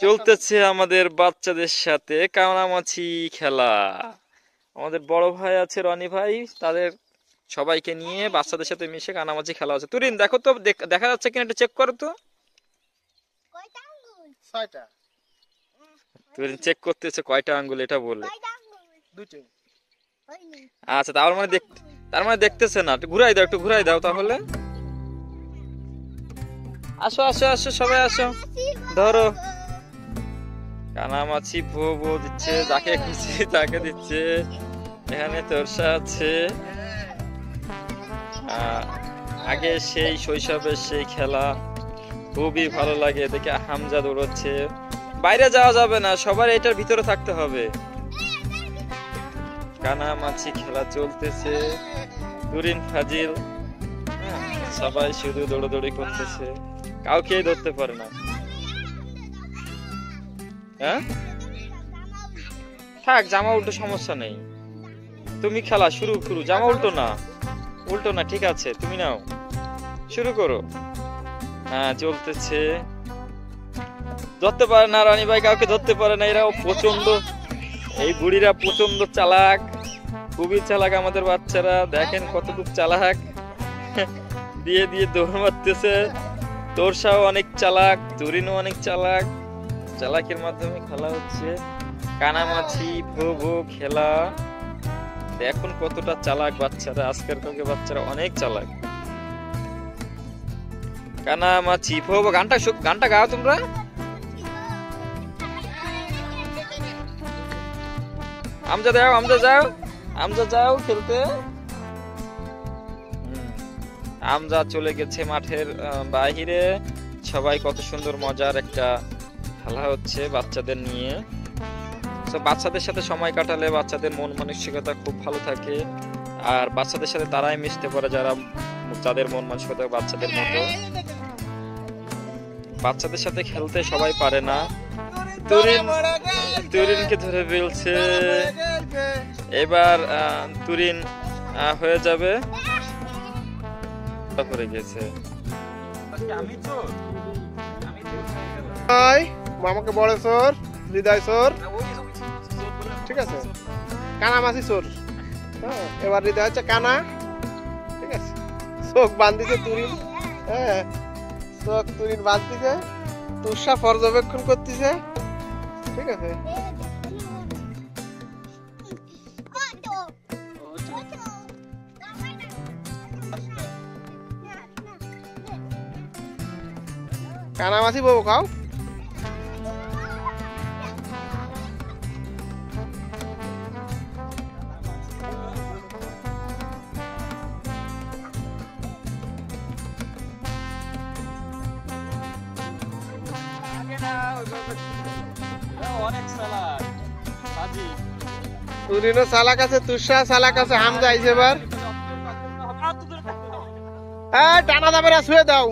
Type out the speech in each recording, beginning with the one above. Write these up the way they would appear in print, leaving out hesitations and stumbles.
চলতেছে আমাদের বাচ্চাদের সাথে কানামাছি খেলা। আমাদের বড় ভাই আছে রনি ভাই, তাদের সবাইকে নিয়ে বাচ্চাদের সাথে মিশে কানামাছি খেলা হচ্ছে। তুরিন দেখো তো, দেখা যাচ্ছে কিনা একটু চেক করো তো। তুরিন চেক করতেছে কয়টা আঙ্গুল এটা বলে। আচ্ছা, তার মানে দেখতেছে না। একটু ঘুরাই দাও, একটু ঘুরাই দাও তাহলে। আসো আসো আসো, সবাই আসো, ধরো। কানামাছি ভো ভো দিচ্ছে, যাকে খুশি তাকে দিচ্ছে। এখানে তোরসা আছে। আগে সেই শৈশবের সেই খেলা খুবই ভালো লাগে। দেখে হামজা দৌড়চ্ছে। বাইরে যাওয়া যাবে না, সবার এটার ভিতরে থাকতে হবে। কানামাছি খেলা চলতেছে। তুরিন ফাজিল সবাই শুধু দৌড়াদৌড়ি করতেছে, কাউকেই ধরতে পারে না। হ্যাঁ, থাক, জামা উল্টো সমস্যা নেই। তুমি খেলা শুরু করো। জামা উল্টো না, উল্টো না, ঠিক আছে, তুমি নাও, শুরু করো। হ্যাঁ, চলতেছে। ধরতে পারে না রানী ভাই, কাউকে ধরতে পারে না। এরাও প্রচন্ড, এই বুড়িরা প্রচন্ড চালাক, খুবই চালাক আমাদের বাচ্চারা। দেখেন কতটুকু চালাক, দিয়ে দিয়ে দৌড় মারতেছে। তোরসাও অনেক চালাক, তুরিনও অনেক চালাক। চালাকের মাধ্যমে খেলা হচ্ছে কানামাছি ভো ভো খেলা। দেখুন কতটা চালাক বাচ্চারা, আজকের কালকে বাচ্চারা অনেক চালাক। কানামাছি ভো ভো গানটা গাও তোমরা। আমজা যাও, আমজা যাও, আমজা যাও খেলতে। আমজা চলে গেছে মাঠের বাহিরে। সবাই কত সুন্দর মজার একটা খেলা হচ্ছে বাচ্চাদের নিয়ে। বাচ্চাদের সাথে সময় কাটালে বাচ্চাদের মন মানসিকতা খুব ভালো থাকে। আর বাচ্চাদের সাথে তারাই মিশতে পারে যাদের মন মানসিকতা বাচ্চাদের মতো। বাচ্চাদের সাথে খেলতে সবাই পারে না। তুরিনকে ধরে ফেলছে। এবার তুরিন হয়ে যাবে, করে গেছে। মামাকে বড় চোর, হৃদয় চোর, ঠিক আছে, কানামাছি চোর। হ্যাঁ, এবার হৃদয় হচ্ছে কানা, ঠিক আছে। চোখ বান্ধিছে তুরিন, হ্যাঁ, চোখ তুরিন বাঁধতেছে, তুষা পর্যবেক্ষণ করতেছে, ঠিক আছে। কানামাছি বউ খাও। তুরিনও চালাক আছে, তুষা চালাক আছে, হামজা আইছে এবার। টানা যাবে না, শুয়ে দাও।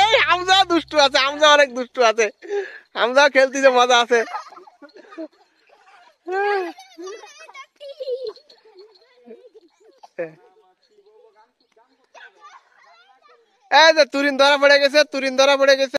এই হামজা দুষ্টু আছে, হামজা অনেক দুষ্টু আছে, হামজা খেলতেছে, মজা আছে। এই যে তুরিন ধরা পড়ে গেছে, তুরিন ধরা পড়ে গেছে।